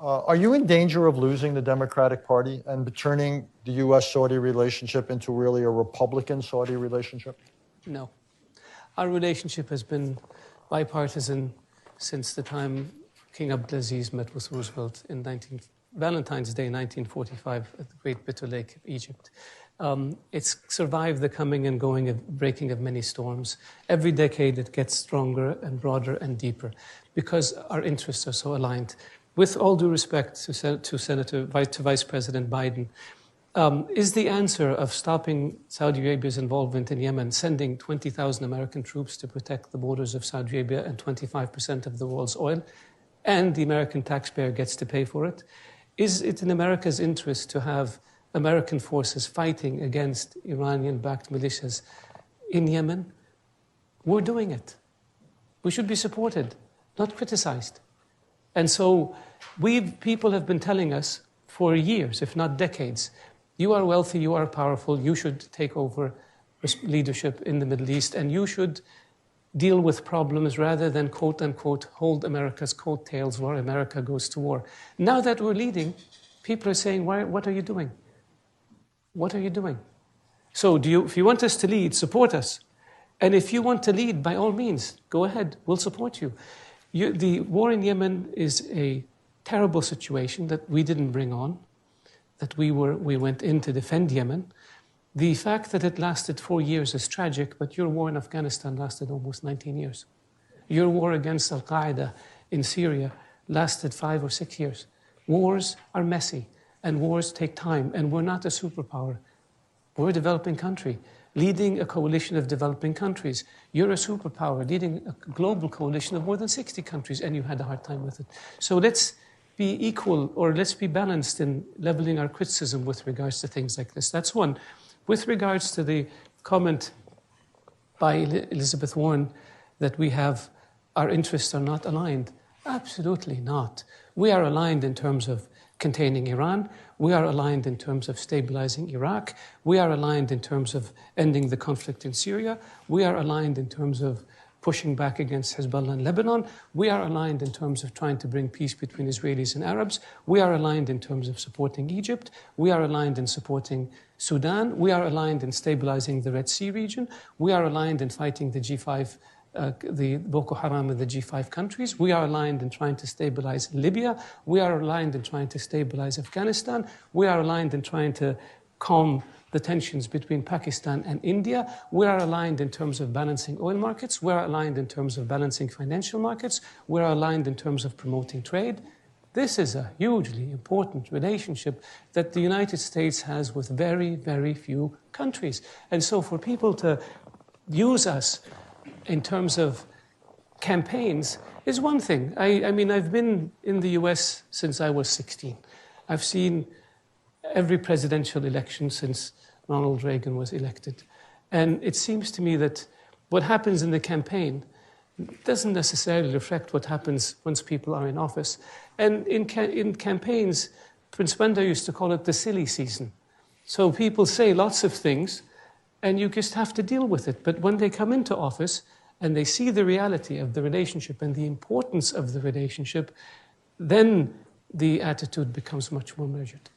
Are you in danger of losing the Democratic Party and turning the U.S.-Saudi relationship into really a Republican-Saudi relationship? No. Our relationship has been bipartisan since the time King Abdulaziz met with Roosevelt in Valentine's Day 1945 at the Great Bitter Lake of Egypt. It's survived the coming and going of breaking of many storms. Every decade it gets stronger and broader and deeper because our interests are so aligned. With all due respect to Vice President Biden, is the answer of stopping Saudi Arabia's involvement in Yemen, sending 20,000 American troops to protect the borders of Saudi Arabia and 25% of the world's oil, and the American taxpayer gets to pay for it? Is it in America's interest to have American forces fighting against Iranian-backed militias in Yemen? We're doing it. We should be supported, not criticized. And so people have been telling us for years, if not decades, you are wealthy, you are powerful, you should take over leadership in the Middle East, and you should deal with problems rather than, quote unquote, hold America's coattails while America goes to war. Now that we're leading, people are saying, what are you doing? What are you doing? So if you want us to lead, support us. And if you want to lead, by all means, go ahead, we'll support you. The war in Yemen is a terrible situation that we didn't bring on, that we went in to defend Yemen. The fact that it lasted 4 years is tragic, but your war in Afghanistan lasted almost 19 years. Your war against Al-Qaeda in Syria lasted 5 or 6 years. Wars are messy, and wars take time, and we're not a superpower. We're a developing country, leading a coalition of developing countries. You're a superpower, leading a global coalition of more than 60 countries, and you had a hard time with it. So let's be equal, or let's be balanced in leveling our criticism with regards to things like this. That's one. With regards to the comment by Elizabeth Warren that our interests are not aligned, absolutely not. We are aligned in terms of containing Iran. We are aligned in terms of stabilizing Iraq. We are aligned in terms of ending the conflict in Syria. We are aligned in terms of pushing back against Hezbollah in Lebanon. We are aligned in terms of trying to bring peace between Israelis and Arabs. We are aligned in terms of supporting Egypt. We are aligned in supporting Sudan. We are aligned in stabilizing the Red Sea region. We are aligned in fighting the G5, the Boko Haram in the G5 countries. We are aligned in trying to stabilize Libya. We are aligned in trying to stabilize Afghanistan. We are aligned in trying to calm the tensions between Pakistan and India. We are aligned in terms of balancing oil markets. We are aligned in terms of balancing financial markets. We are aligned in terms of promoting trade. This is a hugely important relationship that the United States has with very, very few countries. And so for people to use us in terms of campaigns is one thing. I mean, I've been in the US since I was 16. I've seen every presidential election since Ronald Reagan was elected. And it seems to me that what happens in the campaign doesn't necessarily reflect what happens once people are in office. And in campaigns, Prince Bandar used to call it the silly season. So people say lots of things, and you just have to deal with it. But when they come into office and they see the reality of the relationship and the importance of the relationship, then the attitude becomes much more measured.